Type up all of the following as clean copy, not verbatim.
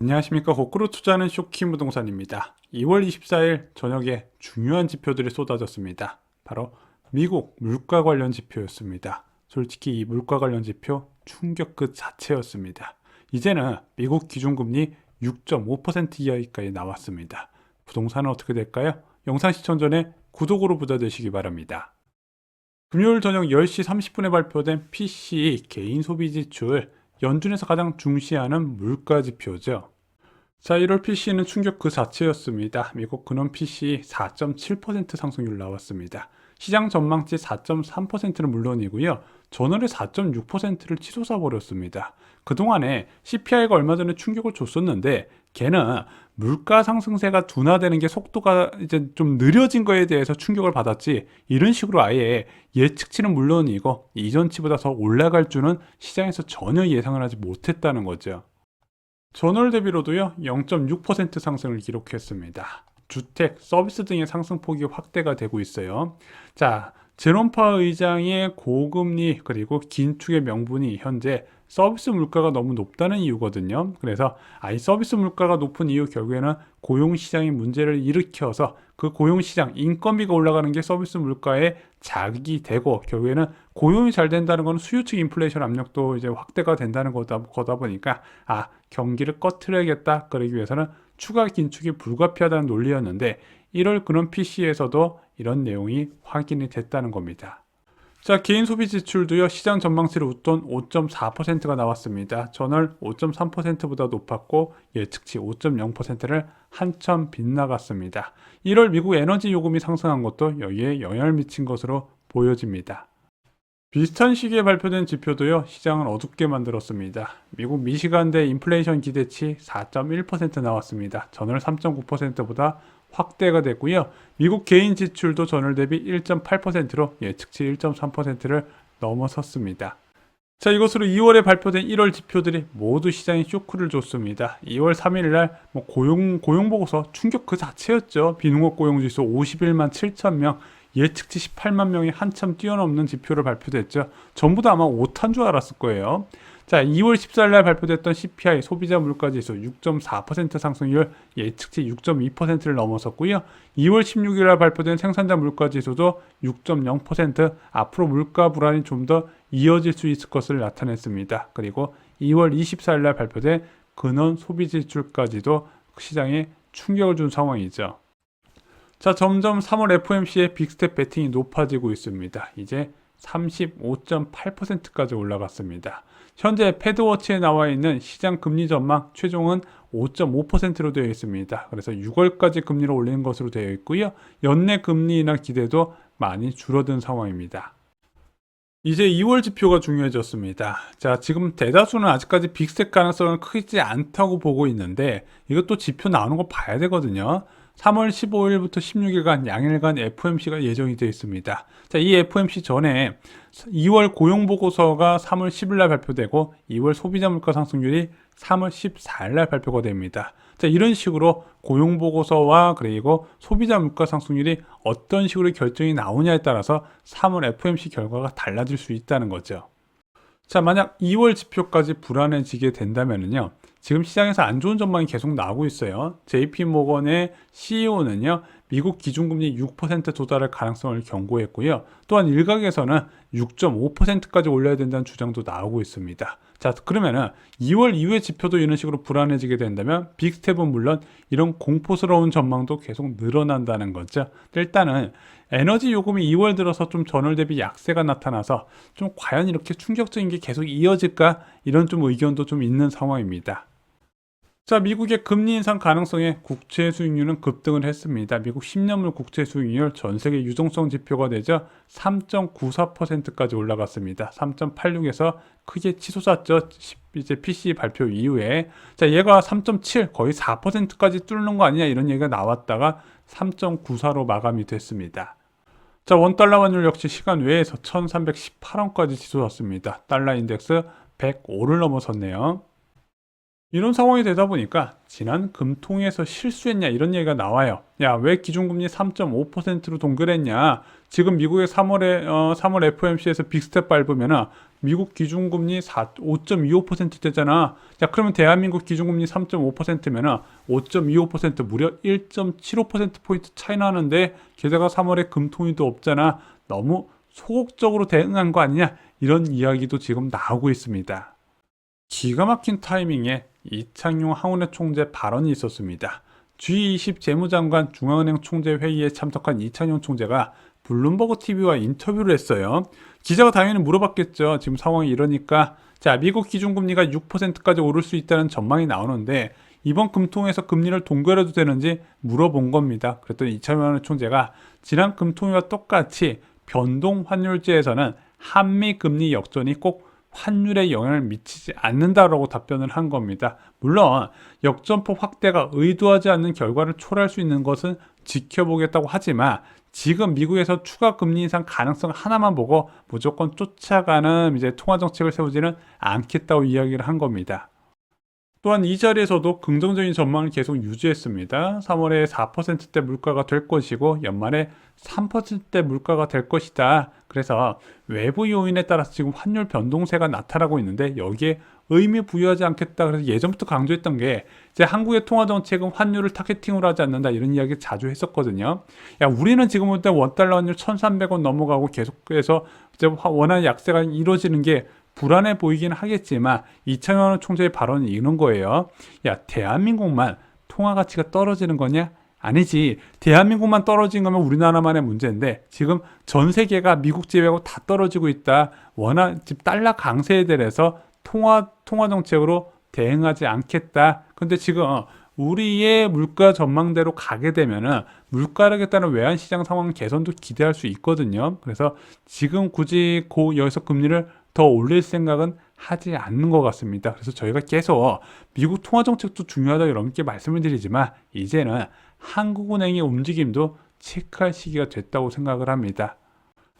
안녕하십니까. 거꾸로 투자하는 쇼킹 부동산입니다. 2월 24일 저녁에 중요한 지표들이 쏟아졌습니다. 바로 미국 물가 관련 지표였습니다. 솔직히 이 물가 관련 지표 충격 그 자체였습니다. 이제는 미국 기준금리 6.5% 이하까지 나왔습니다. 부동산은 어떻게 될까요? 영상 시청 전에 구독으로 부탁드리시기 바랍니다. 금요일 저녁 10시 30분에 발표된 PCE 개인 소비 지출, 연준에서 가장 중시하는 물가 지표죠. 자, 1월 PCE는 충격 그 자체였습니다. 미국 근원 PCE 4.7% 상승률 나왔습니다. 시장 전망치 4.3%는 물론이고요. 전월에 4.6%를 치솟아 버렸습니다. 그동안에 CPI가 얼마 전에 충격을 줬었는데 걔는 물가 상승세가 둔화되는 게 속도가 이제 좀 느려진 거에 대해서 충격을 받았지, 이런 식으로 아예 예측치는 물론이고 이전치보다 더 올라갈 줄은 시장에서 전혀 예상을 하지 못했다는 거죠. 전월 대비로도요 0.6% 상승을 기록했습니다. 주택, 서비스 등의 상승폭이 확대가 되고 있어요. 자, 제롬 파월 의장의 고금리 그리고 긴축의 명분이 현재 서비스 물가가 너무 높다는 이유거든요. 그래서 이 서비스 물가가 높은 이유, 결국에는 고용시장이 문제를 일으켜서 그 고용시장, 인건비가 올라가는 게 서비스 물가에 자극이 되고, 결국에는 고용이 잘 된다는 건 수요 측 인플레이션 압력도 이제 확대가 된다는 거다 보니까 경기를 꺼트려야겠다, 그러기 위해서는 추가 긴축이 불가피하다는 논리였는데 1월 근원 PC에서도 이런 내용이 확인이 됐다는 겁니다. 자, 개인 소비 지출도요 시장 전망치를 웃돈 5.4%가 나왔습니다. 전월 5.3%보다 높았고 예측치 5.0%를 한참 빗나갔습니다. 1월 미국 에너지 요금이 상승한 것도 여기에 영향을 미친 것으로 보여집니다. 비슷한 시기에 발표된 지표도요 시장을 어둡게 만들었습니다. 미국 미시간대 인플레이션 기대치 4.1% 나왔습니다. 전월 3.9%보다 확대가 됐고요. 미국 개인 지출도 전월 대비 1.8%로 예측치 1.3%를 넘어섰습니다. 자, 이것으로 2월에 발표된 1월 지표들이 모두 시장에 쇼크를 줬습니다. 2월 3일 날 고용 보고서 충격 그 자체였죠. 비농업 고용지수 51만 7천 명, 예측치 18만 명이 한참 뛰어넘는 지표를 발표됐죠. 전부 다 아마 오탄 줄 알았을 거예요. 자, 2월 14일 날 발표됐던 CPI 소비자 물가지수 6.4% 상승률, 예측치 6.2%를 넘어섰고요. 2월 16일 날 발표된 생산자 물가지수도 6.0%, 앞으로 물가 불안이 좀 더 이어질 수 있을 것을 나타냈습니다. 그리고 2월 24일 날 발표된 근원 소비 지출까지도 시장에 충격을 준 상황이죠. 자, 점점 3월 FOMC의 빅스텝 베팅이 높아지고 있습니다. 이제 35.8%까지 올라갔습니다. 현재 패드워치에 나와 있는 시장 금리 전망 최종은 5.5%로 되어 있습니다. 그래서 6월까지 금리를 올리는 것으로 되어 있고요. 연내 금리 인하 기대도 많이 줄어든 상황입니다. 이제 2월 지표가 중요해졌습니다. 자, 지금 대다수는 아직까지 빅스텝 가능성은 크지 않다고 보고 있는데 이것도 지표 나오는 거 봐야 되거든요. 3월 15일부터 16일간 양일간 FOMC가 예정이 되어 있습니다. 자, 이 FOMC 전에 2월 고용보고서가 3월 10일 날 발표되고 2월 소비자 물가 상승률이 3월 14일 날 발표가 됩니다. 자, 이런 식으로 고용보고서와 그리고 소비자 물가 상승률이 어떤 식으로 결정이 나오냐에 따라서 3월 FOMC 결과가 달라질 수 있다는 거죠. 자, 만약 2월 지표까지 불안해지게 된다면요, 지금 시장에서 안 좋은 전망이 계속 나오고 있어요. JP모건의 CEO는요, 미국 기준금리 6% 도달할 가능성을 경고했고요. 또한 일각에서는 6.5%까지 올려야 된다는 주장도 나오고 있습니다. 자, 그러면은 2월 이후의 지표도 이런 식으로 불안해지게 된다면 빅스텝은 물론 이런 공포스러운 전망도 계속 늘어난다는 거죠. 일단은 에너지 요금이 2월 들어서 좀 전월 대비 약세가 나타나서 좀 과연 이렇게 충격적인 게 계속 이어질까, 이런 좀 의견도 좀 있는 상황입니다. 자, 미국의 금리 인상 가능성에 국채 수익률은 급등을 했습니다. 미국 10년물 국채 수익률 전 세계 유동성 지표가 되죠. 3.94%까지 올라갔습니다. 3.86에서 크게 치솟았죠. 이제 PC 발표 이후에. 자, 얘가 3.7, 거의 4%까지 뚫는 거 아니냐, 이런 얘기가 나왔다가 3.94로 마감이 됐습니다. 자, 원달러 환율 역시 시간 외에서 1318원까지 치솟았습니다. 달러 인덱스 105를 넘어섰네요. 이런 상황이 되다 보니까 지난 금통에서 실수했냐, 이런 얘기가 나와요. 야, 왜 기준금리 3.5%로 동결했냐, 지금 미국의 3월 FOMC에서 빅스텝 밟으면은 미국 기준금리 5.25%대잖아. 자, 그러면 대한민국 기준금리 3.5%면은 5.25% 무려 1.75%포인트 차이 나는데 게다가 3월에 금통위도 없잖아. 너무 소극적으로 대응한 거 아니냐? 이런 이야기도 지금 나오고 있습니다. 기가 막힌 타이밍에 이창용 하원회 총재 발언이 있었습니다. G20 재무장관 중앙은행 총재 회의에 참석한 이창용 총재가 블룸버그 TV와 인터뷰를 했어요. 기자가 당연히 물어봤겠죠. 지금 상황이 이러니까 자, 미국 기준금리가 6%까지 오를 수 있다는 전망이 나오는데 이번 금통에서 금리를 동결해도 되는지 물어본 겁니다. 그랬더니 이창용 총재가 지난 금통위와 똑같이 변동 환율제에서는 한미 금리 역전이 꼭 환율에 영향을 미치지 않는다라고 답변을 한 겁니다. 물론 역전폭 확대가 의도하지 않는 결과를 초래할 수 있는 것은 지켜보겠다고 하지만 지금 미국에서 추가 금리 인상 가능성 하나만 보고 무조건 쫓아가는 통화 정책을 세우지는 않겠다고 이야기를 한 겁니다. 또한 이 자리에서도 긍정적인 전망을 계속 유지했습니다. 3월에 4%대 물가가 될 것이고 연말에 3%대 물가가 될 것이다. 그래서 외부 요인에 따라서 지금 환율 변동세가 나타나고 있는데 여기에 의미 부여하지 않겠다. 그래서 예전부터 강조했던 게 이제 한국의 통화 정책은 환율을 타겟팅으로 하지 않는다. 이런 이야기 자주 했었거든요. 야, 우리는 지금 볼 때 원달러 환율 1,300원 넘어가고 계속해서 이제 원화의 약세가 이루어지는 게 불안해 보이긴 하겠지만 이창용 총재의 발언이 이런 거예요. 야, 대한민국만 통화 가치가 떨어지는 거냐? 아니지. 대한민국만 떨어진 거면 우리나라만의 문제인데 지금 전 세계가 미국 제외하고 다 떨어지고 있다. 지금 달러 강세에 대해서 통화 정책으로 대응하지 않겠다. 근데 지금 우리의 물가 전망대로 가게 되면은 물가락에 따른 외환시장 상황 개선도 기대할 수 있거든요. 그래서 지금 굳이 여기서 금리를 더 올릴 생각은 하지 않는 것 같습니다. 그래서 저희가 계속 미국 통화 정책도 중요하다 이렇게 말씀을 드리지만 이제는 한국은행의 움직임도 체크할 시기가 됐다고 생각을 합니다.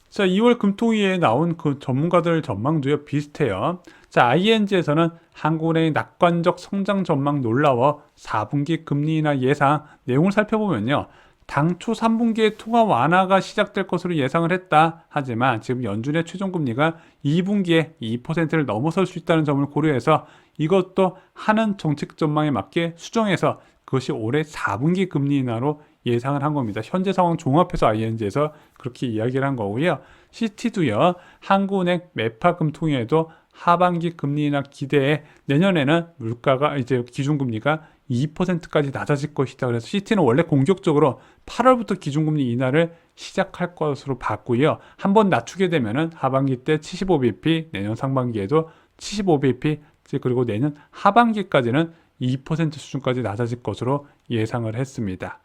자, 2월 금통위에 나온 그 전문가들 전망도요 비슷해요. 자, ING에서는 한국은행의 낙관적 성장 전망 놀라워 4분기 금리 인하 예상 내용을 살펴보면요. 당초 3분기에 통화 완화가 시작될 것으로 예상을 했다. 하지만 지금 연준의 최종금리가 2분기에 2%를 넘어설 수 있다는 점을 고려해서 이것도 하는 정책 전망에 맞게 수정해서 그것이 올해 4분기 금리 인하로 예상을 한 겁니다. 현재 상황 종합해서 ING에서 그렇게 이야기를 한 거고요. CT도요. 한국은행 매파 금통위에도 하반기 금리 인하 기대에 내년에는 물가가 기준금리가 2%까지 낮아질 것이다. 그래서 CT는 원래 공격적으로 8월부터 기준금리 인하를 시작할 것으로 봤고요. 한번 낮추게 되면은 하반기 때 75bp, 내년 상반기에도 75bp, 그리고 내년 하반기까지는 2% 수준까지 낮아질 것으로 예상을 했습니다.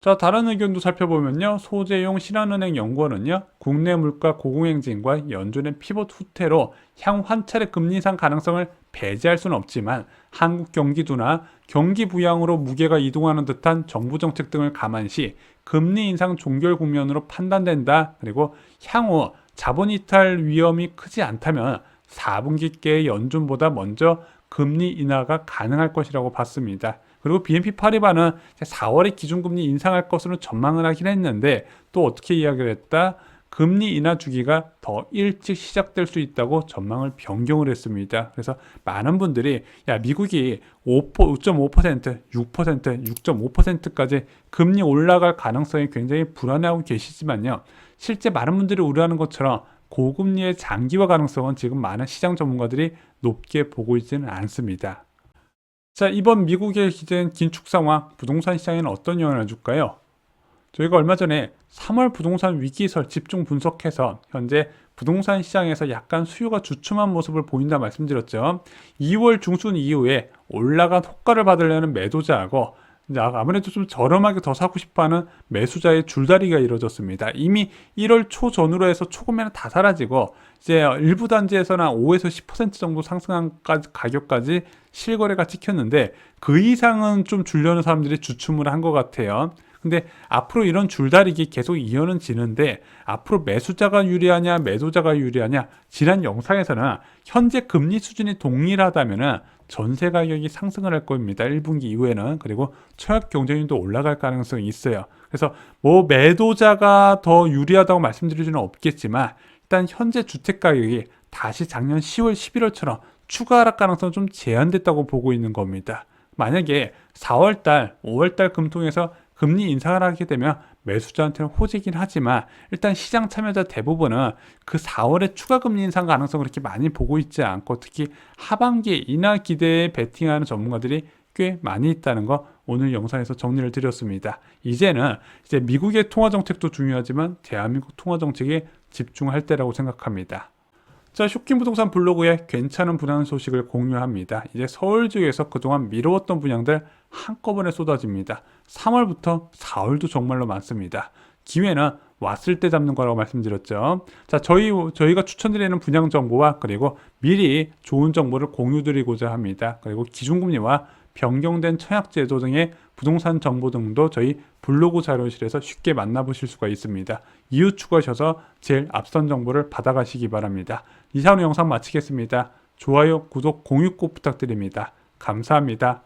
자, 다른 의견도 살펴보면요. 소재용 신한은행 연구원은요. 국내 물가 고공행진과 연준의 피봇 후퇴로 향후 한 차례 금리 인상 가능성을 배제할 수는 없지만 한국 경기도나 경기 부양으로 무게가 이동하는 듯한 정부 정책 등을 감안시 금리 인상 종결 국면으로 판단된다. 그리고 향후 자본 이탈 위험이 크지 않다면 4분기께의 연준보다 먼저 금리 인하가 가능할 것이라고 봤습니다. 그리고 BNP 파리바는 4월에 기준금리 인상할 것으로 전망을 하긴 했는데 또 어떻게 이야기를 했다? 금리 인하 주기가 더 일찍 시작될 수 있다고 전망을 변경을 했습니다. 그래서 많은 분들이 미국이 5.5%, 6%, 6.5%까지 금리 올라갈 가능성이 굉장히 불안해하고 계시지만요. 실제 많은 분들이 우려하는 것처럼 고금리의 장기화 가능성은 지금 많은 시장 전문가들이 높게 보고 있지는 않습니다. 자, 이번 미국의 기대된 긴축 상황, 부동산 시장에는 어떤 영향을 줄까요? 저희가 얼마 전에 3월 부동산 위기설 집중 분석해서 현재 부동산 시장에서 약간 수요가 주춤한 모습을 보인다 말씀드렸죠. 2월 중순 이후에 올라간 호가를 받으려는 매도자하고 아무래도 좀 저렴하게 더 사고 싶어하는 매수자의 줄다리기가 이루어졌습니다. 이미 1월 초 전후로 해서 초구매는 다 사라지고 이제 일부 단지에서는 5에서 10% 정도 상승한 가격까지 실거래가 찍혔는데 그 이상은 좀 주려는 사람들이 주춤을 한 것 같아요. 근데 앞으로 이런 줄다리기 계속 이어는 지는데 앞으로 매수자가 유리하냐 매도자가 유리하냐, 지난 영상에서는 현재 금리 수준이 동일하다면은 전세 가격이 상승을 할 겁니다. 1분기 이후에는. 그리고 청약 경쟁률도 올라갈 가능성이 있어요. 그래서 뭐 매도자가 더 유리하다고 말씀드릴 수는 없겠지만 일단 현재 주택 가격이 다시 작년 10월, 11월처럼 추가 하락 가능성은 좀 제한됐다고 보고 있는 겁니다. 만약에 4월달, 5월달 금통에서 금리 인상을 하게 되면 매수자한테는 호재긴 하지만 일단 시장 참여자 대부분은 그 4월에 추가 금리 인상 가능성을 그렇게 많이 보고 있지 않고 특히 하반기에 인하 기대에 베팅하는 전문가들이 꽤 많이 있다는 거 오늘 영상에서 정리를 드렸습니다. 이제는 이제 미국의 통화 정책도 중요하지만 대한민국 통화 정책에 집중할 때라고 생각합니다. 자, 쇼킹 부동산 블로그에 괜찮은 분양 소식을 공유합니다. 이제 서울 지역에서 그동안 미뤄왔던 분양들 한꺼번에 쏟아집니다. 3월부터 4월도 정말로 많습니다. 기회는 왔을 때 잡는 거라고 말씀드렸죠. 자, 저희가 추천드리는 분양 정보와 그리고 미리 좋은 정보를 공유드리고자 합니다. 그리고 기준금리와 변경된 청약제도 등의 부동산 정보 등도 저희 블로그 자료실에서 쉽게 만나보실 수가 있습니다. 이후 추가하셔서 제일 앞선 정보를 받아가시기 바랍니다. 이상으로 영상 마치겠습니다. 좋아요, 구독, 공유 꼭 부탁드립니다. 감사합니다.